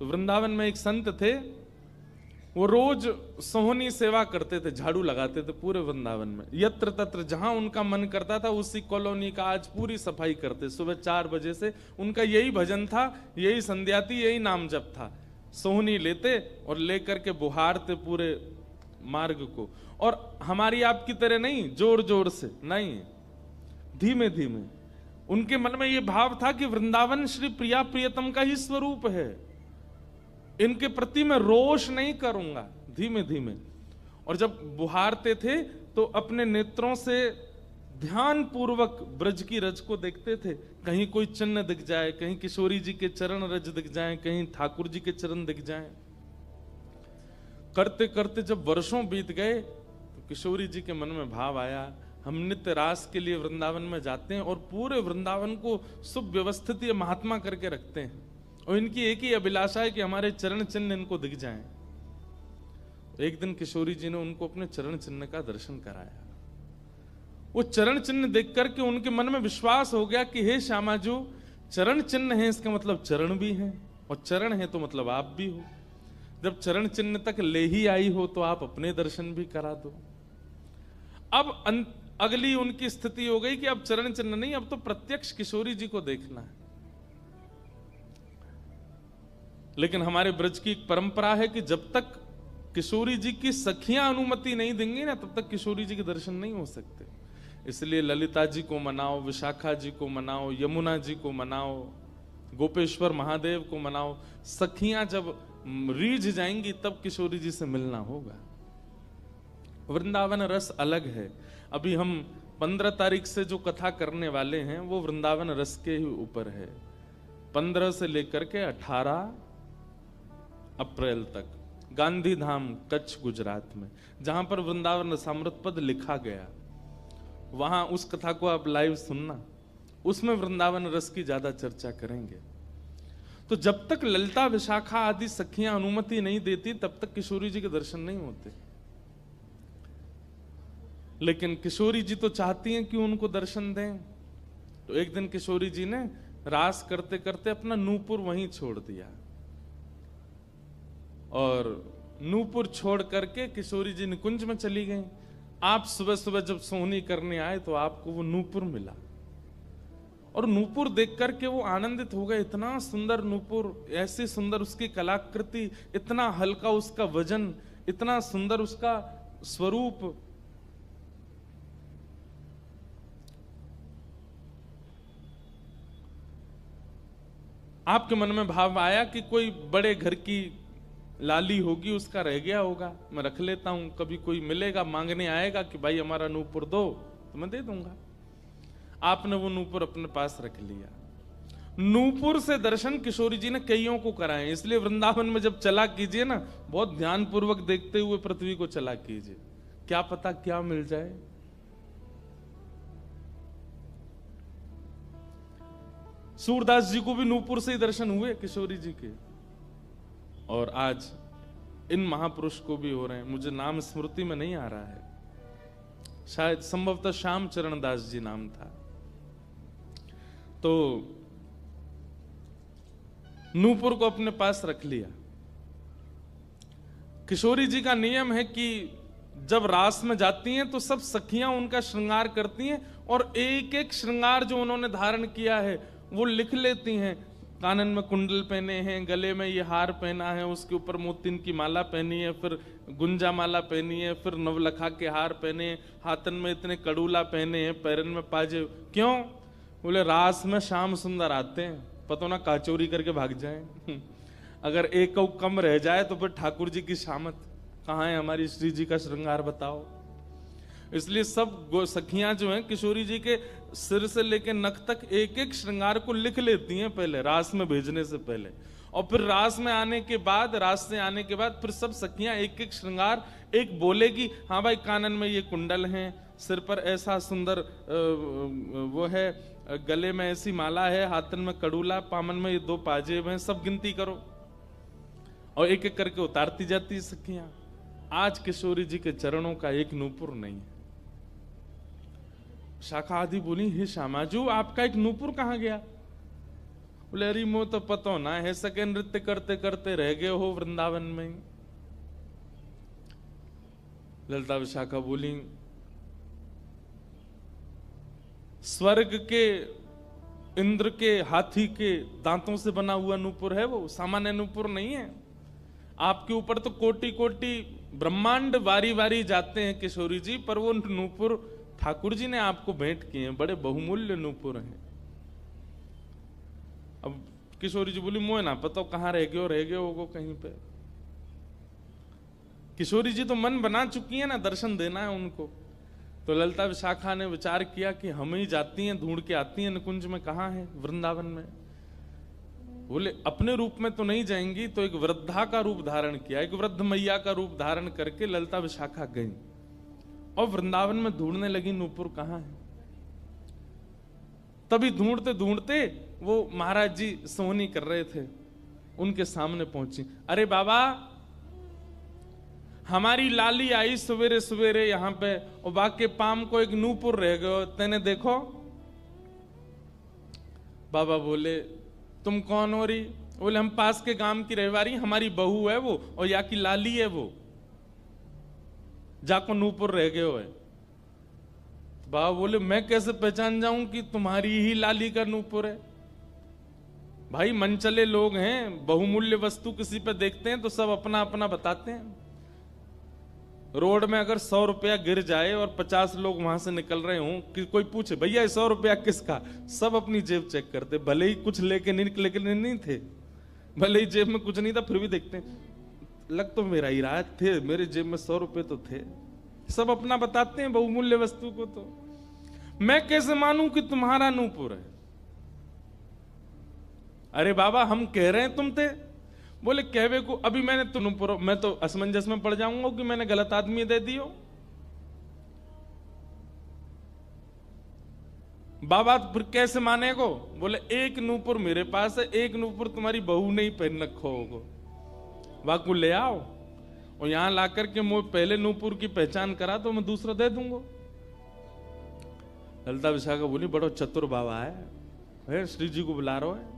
तो वृंदावन में एक संत थे, वो रोज सोहनी सेवा करते थे, झाड़ू लगाते थे पूरे वृंदावन में, यत्र तत्र जहां उनका मन करता था उसी कॉलोनी का आज पूरी सफाई करते। सुबह 4 बजे से उनका यही भजन था, यही संध्या थी, यही नाम जप था। सोहनी लेते और लेकर के बुहारते पूरे मार्ग को, और हमारी आपकी तरह नहीं जोर जोर से, नहीं, धीमे धीमे। उनके मन में यह भाव था कि वृंदावन श्री प्रिया प्रियतम का ही स्वरूप है, इनके प्रति मैं रोष नहीं करूंगा, धीमे धीमे। और जब बुहारते थे तो अपने नेत्रों से ध्यान पूर्वक ब्रज की रज को देखते थे, कहीं कोई चिन्ह दिख जाए, कहीं किशोरी जी के चरण रज दिख जाए, कहीं ठाकुर जी के चरण दिख जाए। करते करते जब वर्षों बीत गए तो किशोरी जी के मन में भाव आया, हम नित्य रास के लिए वृंदावन में जाते हैं और पूरे वृंदावन को सुव्यवस्थित ये महात्मा करके रखते हैं, और इनकी एक ही अभिलाषा है कि हमारे चरण चिन्ह इनको दिख जाएं। एक दिन किशोरी जी ने उनको अपने चरण चिन्ह का दर्शन कराया। वो चरण चिन्ह देख करके उनके मन में विश्वास हो गया कि हे श्यामा जो चरण चिन्ह है, इसका मतलब चरण भी है, और चरण है तो मतलब आप भी हो। जब चरण चिन्ह तक ले ही आई हो तो आप अपने दर्शन भी करा दो। अब अगली उनकी स्थिति हो गई कि अब चरण चिन्ह नहीं, अब तो प्रत्यक्ष किशोरी जी को देखना है। लेकिन हमारे ब्रज की एक परंपरा है कि जब तक किशोरी जी की सखियां अनुमति नहीं देंगी ना, तब तक किशोरी जी के दर्शन नहीं हो सकते। इसलिए ललिता जी को मनाओ, विशाखा जी को मनाओ, यमुना जी को मनाओ, गोपेश्वर महादेव को मनाओ, सखियां जब रीझ जाएंगी तब किशोरी जी से मिलना होगा। वृंदावन रस अलग है। अभी हम 15 तारीख से जो कथा करने वाले हैं वो वृंदावन रस के ही ऊपर है। 15 से लेकर के 18 अप्रैल तक गांधी धाम कच्छ गुजरात में, जहां पर वृंदावन रसामृत पद लिखा गया, वहां उस कथा को आप लाइव सुनना, उसमें वृंदावन रस की ज्यादा चर्चा करेंगे। तो जब तक ललिता विशाखा आदि सखियां अनुमति नहीं देती तब तक किशोरी जी के दर्शन नहीं होते। लेकिन किशोरी जी तो चाहती हैं कि उनको दर्शन दें। तो एक दिन किशोरी जी ने रास करते करते अपना नूपुर वहीं छोड़ दिया, और नूपुर छोड़ करके किशोरी जी निकुंज में चली गई। आप सुबह सुबह जब सोहनी करने आए तो आपको वो नूपुर मिला, और नूपुर देख करके वो आनंदित हो गए। इतना सुंदर नूपुर, ऐसी सुंदर उसकी कलाकृति, इतना हल्का उसका वजन, इतना सुंदर उसका स्वरूप। आपके मन में भाव आया कि कोई बड़े घर की लाली होगी, उसका रह गया होगा, मैं रख लेता हूं, कभी कोई मिलेगा मांगने आएगा कि भाई हमारा नूपुर दो तो मैं दे दूंगा। आपने वो नूपुर अपने पास रख लिया। नूपुर से दर्शन किशोरी जी ने कईयों को कराए। इसलिए वृंदावन में जब चला कीजिए ना, बहुत ध्यान पूर्वक देखते हुए पृथ्वी को चला कीजिए, क्या पता क्या मिल जाए। सूरदास जी को भी नूपुर से ही दर्शन हुए किशोरी जी के, और आज इन महापुरुष को भी हो रहे हैं। मुझे नाम स्मृति में नहीं आ रहा है, शायद संभवतः श्याम चरण दास जी नाम था। तो नूपुर को अपने पास रख लिया। किशोरी जी का नियम है कि जब रास में जाती हैं तो सब सखियां उनका श्रृंगार करती हैं, और एक एक श्रृंगार जो उन्होंने धारण किया है वो लिख लेती हैं। कानन में कुंडल पहने हैं, गले में ये हार पहना है, उसके ऊपर मोतिन की माला पहनी है, फिर गुंजा माला पहनी है, फिर नवलखा के हार पहने, हाथन में इतने कड़ूला पहने हैं, पैरन में पाजे। क्यों? बोले रास में श्याम सुंदर आते हैं, पता ना काचोरी करके भाग जाएं। अगर एक कम रह जाए तो फिर ठाकुर जी की शामत कहाँ है, हमारी श्री जी का श्रृंगार बताओ। इसलिए सब सखियां जो हैं किशोरी जी के सिर से लेकर नख तक एक एक श्रृंगार को लिख लेती हैं पहले, रास में भेजने से पहले। और फिर रास में आने के बाद, रास से आने के बाद फिर सब सखियां एक एक श्रृंगार, एक बोलेगी हाँ भाई कानन में ये कुंडल हैं, सिर पर ऐसा सुंदर वो है, गले में ऐसी माला है, हाथन में कड़ूला, पामन में ये 2 पाजेब हैं, सब गिनती करो। और एक एक करके उतारती जाती सखियां। आज किशोरी जी के चरणों का एक नूपुर नहीं है। शाखा आदि बोली हे श्यामाजू आपका एक नूपुर कहां गया? बोले अरे मो तो पतो ना है, सके नृत्य करते करते रह गए हो वृंदावन में। ललिता विशाखा बोली स्वर्ग के इंद्र के हाथी के दांतों से बना हुआ नूपुर है, वो सामान्य नूपुर नहीं है। आपके ऊपर तो कोटि कोटि ब्रह्मांड वारी वारी जाते हैं किशोरी जी, पर वो नूपुर ठाकुर जी ने आपको भेंट किए हैं, बड़े बहुमूल्य नूपुर हैं। अब किशोरी जी बोली मोह ना पता कहां रह गए हो कहीं पे। किशोरी जी तो मन बना चुकी है ना, दर्शन देना है उनको। तो ललिता विशाखा ने विचार किया कि हम ही जाती हैं, ढूंढ के आती हैं निकुंज में, कहां है वृंदावन में। बोले अपने रूप में तो नहीं जाएंगी, तो एक वृद्धा का रूप धारण किया, एक वृद्ध मैया का रूप धारण करके ललिता विशाखा गई और वृंदावन में ढूंढने लगी नूपुर कहां है। तभी ढूंढते ढूंढते वो महाराज जी सोहनी कर रहे थे, उनके सामने पहुंची। अरे बाबा हमारी लाली आई सवेरे सवेरे यहां पे, और बाके पाम को एक नूपुर रह गयो, तेने देखो। बाबा बोले तुम कौन हो रही? बोले हम पास के गांव की रहवारी, हमारी बहू है वो, और या की लाली है वो, जाको नूपुर रह गयो है। बाबा बोले मैं कैसे पहचान जाऊं कि तुम्हारी ही लाली का नूपुर है? भाई मनचले लोग हैं, बहुमूल्य वस्तु किसी पे देखते हैं तो सब अपना अपना बताते हैं। रोड में अगर 100 रुपया गिर जाए और 50 लोग वहां से निकल रहे हों, कि कोई पूछे भैया 100 रुपया किसका, सब अपनी जेब चेक करते, भले ही कुछ लेके नहीं थे, भले ही जेब में कुछ नहीं था, फिर भी देखते लग तो मेरा ही रहा थे, मेरे जेब में 100 रुपए तो थे। सब अपना बताते हैं बहुमूल्य वस्तु को। तो मैं कैसे मानूं कि तुम्हारा नूपुर है? अरे बाबा हम कह रहे हैं तुम थे। बोले कहवे को अभी मैंने तो मैं तो असमंजस में पड़ जाऊंगा कि मैंने गलत आदमी दे दियो। बाबा फिर कैसे मानेगो? बोले एक नूपुर मेरे पास है, एक नूपुर तुम्हारी बहू ने ही पहन रखो होगो, वाकू ले आओ और यहां लाकर के मुझे पहले नूपुर की पहचान करा तो मैं दूसरा दे दूंगा। ललिता विशाखा बोली बड़ो चतुर बाबा है, श्री जी को बुला रहा है।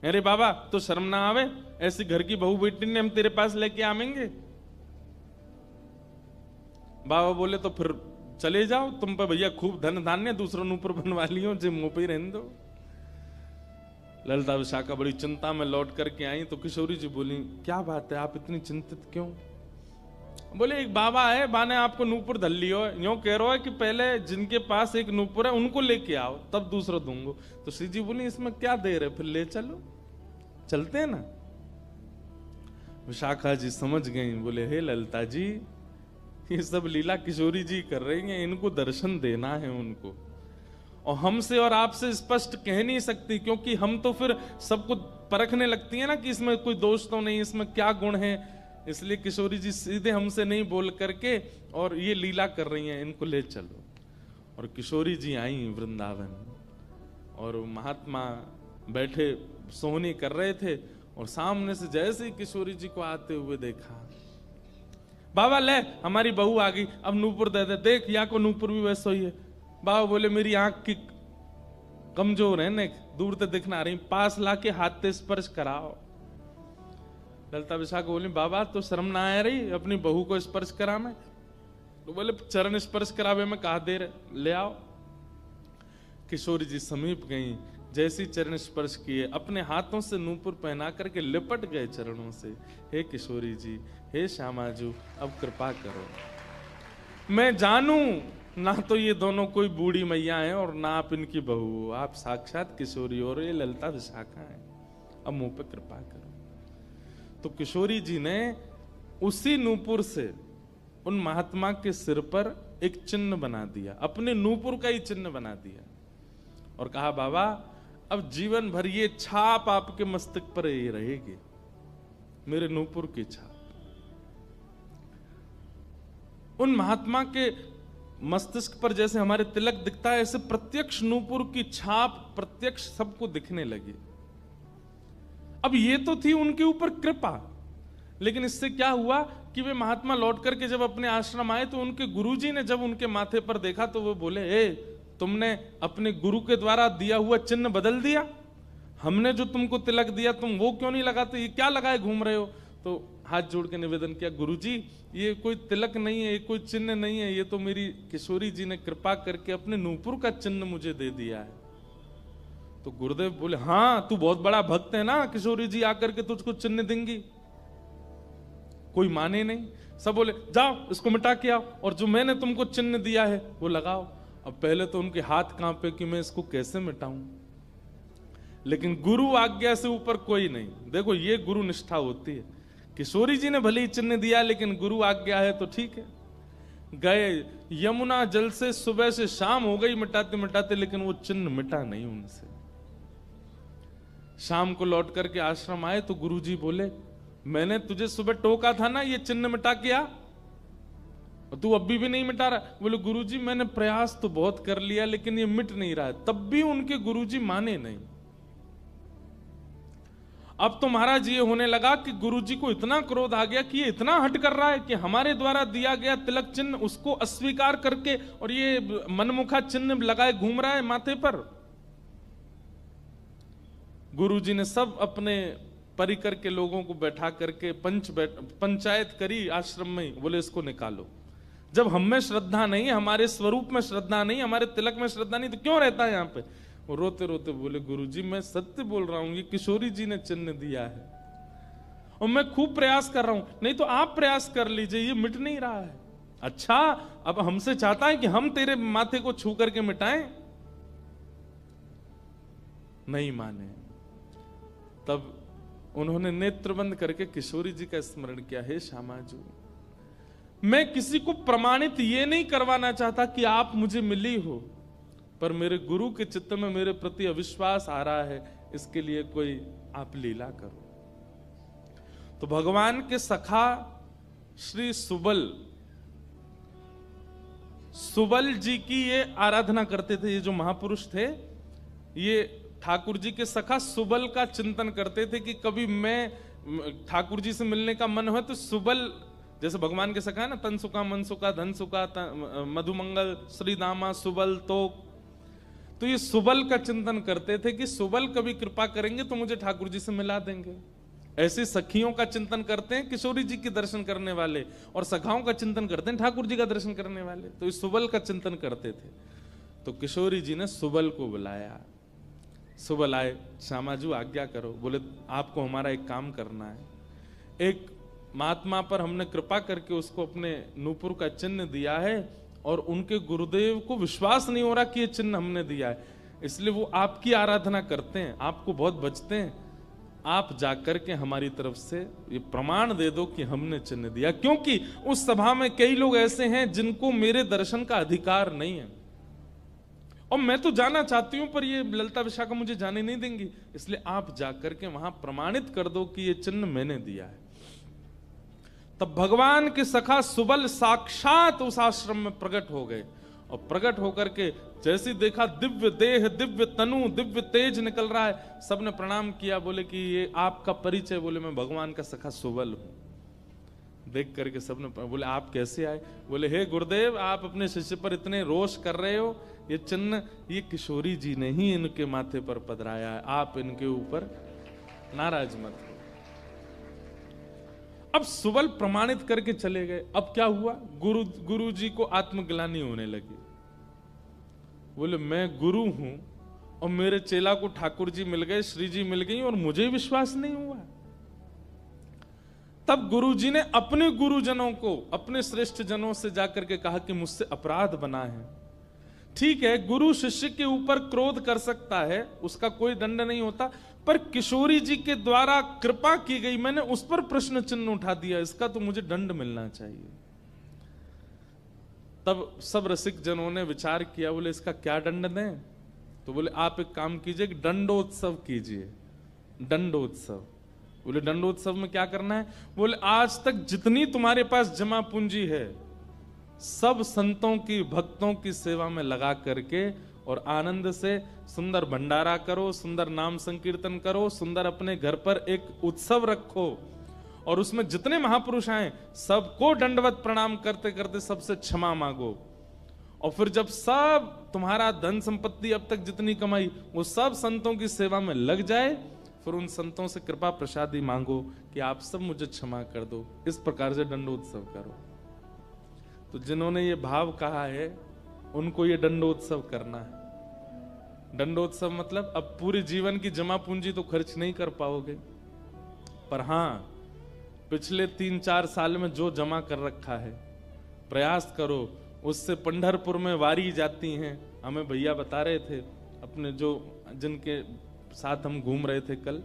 अरे बाबा तो शर्म ना आवे, ऐसी घर की बहू बेटी ने हम तेरे पास लेके आवेंगे? बाबा बोले तो फिर चले जाओ, तुम पे भैया खूब धन धान्य, दूसरों ऊपर बनवा लियो, जे मुंह पे ही रहने दो। ललिता विशाखा बड़ी चिंता में लौट करके आई तो किशोरी जी बोली क्या बात है, आप इतनी चिंतित क्यों? बोले एक बाबा है, बाने आपको नूपुर धल लियो, यूं कह रहा है कि पहले जिनके पास एक नूपुर है उनको लेके आओ, तब दूसरा दूंगा। तो श्री जी बोली इसमें क्या देर है, फिर ले चलो, चलते हैं ना। विशाखा जी समझ गई, बोले हे ललिता जी ये सब लीला किशोरी जी कर रही हैं, इनको दर्शन देना है उनको, और हमसे और आपसे स्पष्ट कह नहीं सकती, क्योंकि हम तो फिर सबको परखने लगती है ना कि इसमें कोई दोष तो नहीं, इसमें क्या गुण है। इसलिए किशोरी जी सीधे हमसे नहीं बोल करके और ये लीला कर रही हैं, इनको ले चलो। और किशोरी जी आई वृंदावन, और महात्मा बैठे सोहनी कर रहे थे, और सामने से जैसे ही किशोरी जी को आते हुए देखा, बाबा ले हमारी बहू आ गई, अब नूपुर दे दे, देख या को नूपुर भी वैसा ही है। बाबा बोले मेरी आंख की कमजोर है ने, दूर से दिखना रही, पास लाके हाथ से स्पर्श कराओ। ललिता विशाखा बोली बाबा तो शर्म ना आ रही अपनी बहू को स्पर्श करा में? तो बोले चरण स्पर्श करावे में कहा देर, ले आओ। किशोरी जी समीप गई, जैसी चरण स्पर्श किए अपने हाथों से नूपुर पहना करके लिपट गए चरणों से। हे किशोरी जी, हे श्यामाजू, अब कृपा करो, मैं जानूं ना तो ये दोनों कोई बूढ़ी मैया हैं और ना आप इनकी बहू, आप साक्षात किशोरी और ये ललिता विशाखा है, अब मुंह पे कृपा करो। तो किशोरी जी ने उसी नूपुर से उन महात्मा के सिर पर एक चिन्ह बना दिया, अपने नूपुर का ही चिन्ह बना दिया, और कहा बाबा अब जीवन भर ये छाप आपके मस्तक पर ही रहेगी, मेरे नूपुर की छाप। उन महात्मा के मस्तिष्क पर जैसे हमारे तिलक दिखता है, ऐसे प्रत्यक्ष नूपुर की छाप प्रत्यक्ष सबको दिखने लगी। अब ये तो थी उनके ऊपर कृपा, लेकिन इससे क्या हुआ कि वे महात्मा लौट करके जब अपने आश्रम आए तो उनके गुरुजी ने जब उनके माथे पर देखा तो वो बोले, ए तुमने अपने गुरु के द्वारा दिया हुआ चिन्ह बदल दिया? हमने जो तुमको तिलक दिया तुम वो क्यों नहीं लगाते, ये क्या लगाए घूम रहे हो। तो हाथ जोड़ के निवेदन किया, गुरुजी ये कोई तिलक नहीं है, ये कोई चिन्ह नहीं है, ये तो मेरी किशोरी जी ने कृपा करके अपने नूपुर का चिन्ह मुझे दे दिया है। तो गुरुदेव बोले, हाँ तू बहुत बड़ा भक्त है ना, किशोरी जी आकर के तुझको चिन्ह देंगी। कोई माने नहीं, सब बोले जाओ इसको मिटा के आओ, और जो मैंने तुमको चिन्ह दिया है वो लगाओ। अब पहले तो उनके हाथ कांपे कि मैं इसको कैसे मिटाऊं, लेकिन गुरु आज्ञा से ऊपर कोई नहीं। देखो ये गुरु निष्ठा होती है। किशोरी जी ने भले ही चिन्ह दिया, लेकिन गुरु आज्ञा है तो ठीक है। गए यमुना जल से, सुबह से शाम हो गई मिटाते मिटाते, लेकिन वो चिन्ह मिटा नहीं उनसे। शाम को लौट करके आश्रम आए तो गुरुजी बोले, मैंने तुझे सुबह टोका था ना ये चिन्ह मिटा के आ, और तू अभी भी नहीं मिटा रहा। बोले गुरुजी मैंने प्रयास तो बहुत कर लिया लेकिन ये मिट नहीं रहा है। तब भी उनके गुरुजी माने नहीं। अब तो महाराज ये होने लगा कि गुरुजी को इतना क्रोध आ गया कि ये इतना हट कर रहा है कि हमारे द्वारा दिया गया तिलक चिन्ह उसको अस्वीकार करके और ये मनमुखा चिन्ह लगाए घूम रहा है माथे पर। गुरुजी ने सब अपने परिकर के लोगों को बैठा करके पंचायत करी आश्रम में। बोले इसको निकालो, जब हम में श्रद्धा नहीं, हमारे स्वरूप में श्रद्धा नहीं, हमारे तिलक में श्रद्धा नहीं, तो क्यों रहता है यहाँ पे। वो रोते रोते बोले गुरुजी मैं सत्य बोल रहा हूं, ये किशोरी जी ने चिन्ह दिया है और मैं खूब प्रयास कर रहा हूं, नहीं तो आप प्रयास कर लीजिए, ये मिट नहीं रहा है। अच्छा अब हमसे चाहता है कि हम तेरे माथे को छू करके मिटाएं, नहीं माने। तब उन्होंने नेत्र बंद करके किशोरी जी का स्मरण किया, हे श्यामाजू मैं किसी को प्रमाणित ये नहीं करवाना चाहता कि आप मुझे मिली हो, पर मेरे गुरु के चित्त में मेरे प्रति अविश्वास आ रहा है, इसके लिए कोई आप लीला करो। तो भगवान के सखा श्री सुबल जी की ये आराधना करते थे। ये जो महापुरुष थे ये ठाकुर जी के सखा सुबल का चिंतन करते थे कि कभी मैं ठाकुर जी से मिलने का मन हो तो सुबल, जैसे भगवान के सखा है ना, तनसुका मनसुका धनसुका मधुमंगल श्रीदामा सुबल, तो ये सुबल का चिंतन करते थे कि सुबल कभी कृपा करेंगे तो मुझे ठाकुर जी से मिला देंगे। ऐसे सखियों का चिंतन करते हैं किशोरी जी के दर्शन करने वाले, और सखाओं का चिंतन करते हैं ठाकुर जी का दर्शन करने वाले। तो इस सुबल का चिंतन करते थे। तो किशोरी जी ने सुबल को बुलाया। सुबल आए, श्यामाजू आज्ञा करो। बोले आपको हमारा एक काम करना है। एक महात्मा पर हमने कृपा करके उसको अपने नूपुर का चिन्ह दिया है और उनके गुरुदेव को विश्वास नहीं हो रहा कि ये चिन्ह हमने दिया है, इसलिए वो आपकी आराधना करते हैं, आपको बहुत बचते हैं। आप जाकर के हमारी तरफ से ये प्रमाण दे दो कि हमने चिन्ह दिया, क्योंकि उस सभा में कई लोग ऐसे हैं जिनको मेरे दर्शन का अधिकार नहीं है और मैं तो जाना चाहती हूं पर ये ललिता विशाखा मुझे जाने नहीं देंगी, इसलिए आप जाकर के वहां प्रमाणित कर दो कि ये चिन्ह मैंने दिया है। तब भगवान के सखा सुबल साक्षात उस आश्रम में प्रकट हो गए और प्रकट होकर के जैसे देखा दिव्य देह, दिव्य तनु, दिव्य तेज निकल रहा है, सबने प्रणाम किया। बोले कि ये आपका परिचय। बोले मैं भगवान का सखा सुबल हूं। देख करके सबने बोले आप कैसे आए। बोले हे गुरुदेव आप अपने शिष्य पर इतने रोष कर रहे हो, ये चिन्ह ये किशोरी जी ने ही इनके माथे पर पधराया है, आप इनके ऊपर नाराज मत हो। अब सुबल प्रमाणित करके चले गए। अब क्या हुआ, गुरु जी को आत्मग्लानि होने लगी। बोले मैं गुरु हूं और मेरे चेला को ठाकुर जी मिल गए, श्री जी मिल गई और मुझे विश्वास नहीं हुआ। तब गुरु जी ने अपने गुरुजनों को, अपने श्रेष्ठ जनों से जाकर के कहा कि मुझसे अपराध बना है। ठीक है, गुरु शिष्य के ऊपर क्रोध कर सकता है, उसका कोई दंड नहीं होता, पर किशोरी जी के द्वारा कृपा की गई, मैंने उस पर प्रश्न चिन्ह उठा दिया, इसका तो मुझे दंड मिलना चाहिए। तब सब रसिक जनों ने विचार किया। बोले इसका क्या दंड दें। तो बोले आप एक काम कीजिए कि दंडोत्सव कीजिए। दंडोत्सव। बोले दंडोत्सव में क्या करना है। बोले आज तक जितनी तुम्हारे पास जमा पूंजी है सब संतों की, भक्तों की सेवा में लगा करके और आनंद से सुंदर भंडारा करो, सुंदर नाम संकीर्तन करो, सुंदर अपने घर पर एक उत्सव रखो और उसमें जितने महापुरुष आए सबको दंडवत प्रणाम करते करते सबसे क्षमा मांगो और फिर जब सब तुम्हारा धन संपत्ति अब तक जितनी कमाई वो सब संतों की सेवा में लग जाए, फिर उन संतों से कृपा प्रसादी मांगो कि आप सब मुझे क्षमा कर दो। इस प्रकार से दंडोत्सव करो। तो जिन्होंने ये भाव कहा है उनको ये दंडोत्सव करना है। दंडोत्सव मतलब अब पूरे जीवन की जमा पूंजी तो खर्च नहीं कर पाओगे, पर हां पिछले 3-4 साल में जो जमा कर रखा है प्रयास करो उससे। पंढरपुर में वारी जाती हैं, हमें भैया बता रहे थे अपने जो जिनके साथ हम घूम रहे थे कल,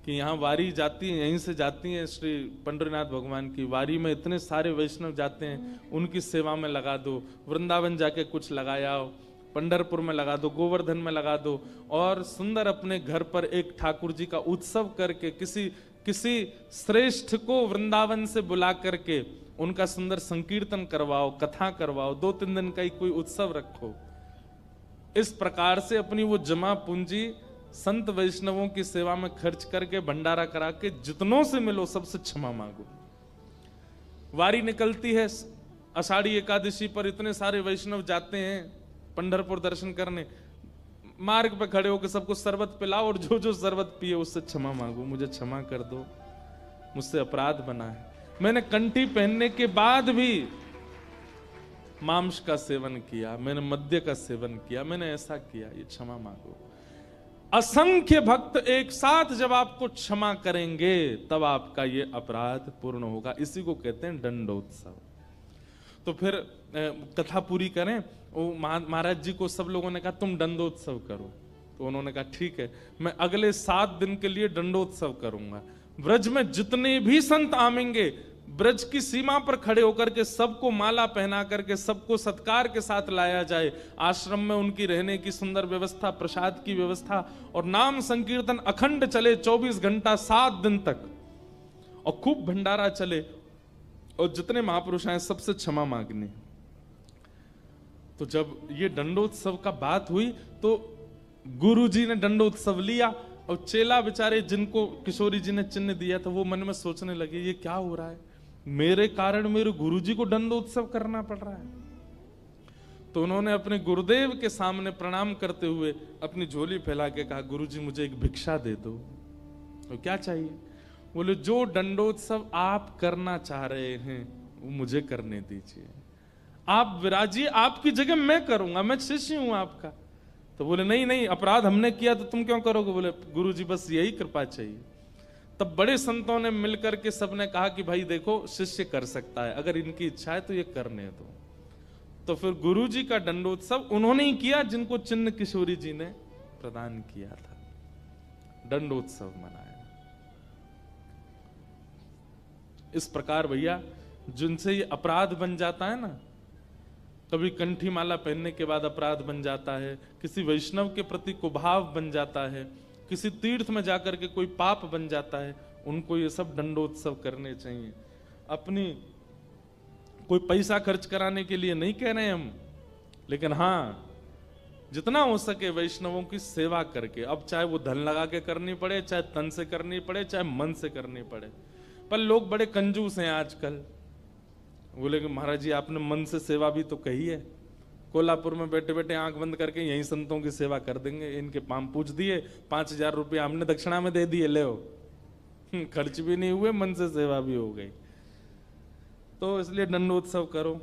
कि यहाँ वारी जाती है, यहीं से जाती है श्री पंडरीनाथ भगवान की वारी में इतने सारे वैष्णव जाते हैं, उनकी सेवा में लगा दो। वृंदावन जाके कुछ लगाया हो, पंढरपुर में लगा दो, गोवर्धन में लगा दो, और सुंदर अपने घर पर एक ठाकुर जी का उत्सव करके किसी श्रेष्ठ को वृंदावन से बुला करके उनका सुंदर संकीर्तन करवाओ, कथा करवाओ, 2-3 दिन का ही कोई उत्सव रखो। इस प्रकार से अपनी वो जमा पूंजी संत वैष्णवों की सेवा में खर्च करके भंडारा करा के जितनों से मिलो सबसे क्षमा मांगो। वारी निकलती है आषाढ़ी एकादशी पर, इतने सारे वैष्णव जाते हैं पंढरपुर दर्शन करने, मार्ग पे खड़े होकर सबको शरबत पिलाओ और जो जो शरबत पिए उससे क्षमा मांगो, मुझे क्षमा कर दो, मुझसे अपराध बना है, मैंने कंठी पहनने के बाद भी मांस का सेवन किया, मैंने मद्य का सेवन किया, मैंने ऐसा किया, ये क्षमा मांगो। असंख्य भक्त एक साथ जब आपको क्षमा करेंगे तब आपका ये अपराध पूर्ण होगा। इसी को कहते हैं दंडोत्सव। तो फिर कथा पूरी करें। वो महाराज जी को सब लोगों ने कहा तुम दंडोत्सव करो, तो उन्होंने कहा ठीक है, मैं अगले 7 दिन के लिए दंडोत्सव करूंगा। ब्रज में जितने भी संत आवेंगे ब्रज की सीमा पर खड़े होकर के सबको माला पहना करके सबको सत्कार के साथ लाया जाए। आश्रम में उनकी रहने की सुंदर व्यवस्था, प्रसाद की व्यवस्था, और नाम संकीर्तन अखंड चले 24 घंटा 7 दिन तक, और खूब भंडारा चले, और जितने महापुरुष आए सबसे क्षमा मांगने। तो जब ये दंडोत्सव का बात हुई तो गुरु जी ने दंडोत्सव लिया, और चेला बेचारे जिनको किशोरी जी ने चिन्ह दिया था वो मन में सोचने लगे ये क्या हो रहा है, मेरे कारण मेरे गुरुजी को दंडोत्सव करना पड़ रहा है। तो उन्होंने अपने गुरुदेव के सामने प्रणाम करते हुए अपनी झोली फैला के कहा गुरुजी मुझे एक भिक्षा दे दो। तो क्या चाहिए? बोले जो दंडोत्सव आप करना चाह रहे हैं वो मुझे करने दीजिए, आप विराजिए, आपकी जगह मैं करूंगा, मैं शिष्य हूं आपका। तो बोले नहीं नहीं, अपराध हमने किया तो तुम क्यों करोगे? बोले गुरुजी बस यही कृपा चाहिए। तब बड़े संतों ने मिलकर के सबने कहा कि भाई देखो शिष्य कर सकता है, अगर इनकी इच्छा है तो ये करने दो। तो फिर गुरुजी का दंडोत्सव उन्होंने ही किया जिनको चिन्ह किशोरी जी ने प्रदान किया था, दंडोत्सव मनाया। इस प्रकार भैया जिनसे ये अपराध बन जाता है ना, कभी कंठी माला पहनने के बाद अपराध बन जाता है, किसी वैष्णव के प्रति कुभाव बन जाता है, किसी तीर्थ में जाकर के कोई पाप बन जाता है, उनको ये सब दंडोत्सव करने चाहिए। अपनी कोई पैसा खर्च कराने के लिए नहीं कह रहे हम, लेकिन हाँ जितना हो सके वैष्णवों की सेवा करके, अब चाहे वो धन लगा के करनी पड़े, चाहे तन से करनी पड़े, चाहे मन से करनी पड़े। पर लोग बड़े कंजूस हैं आजकल। बोले कि महाराज जी आपने मन से सेवा भी तो कही है, कोल्हापुर में बैठे बैठे आंख बंद करके यहीं संतों की सेवा कर देंगे, इनके पाम पूछ दिए, 5000 रुपये हमने दक्षिणा में दे दिए, ले खर्च भी नहीं हुए, मन से सेवा भी हो गई। तो इसलिए दंडोत्सव करो।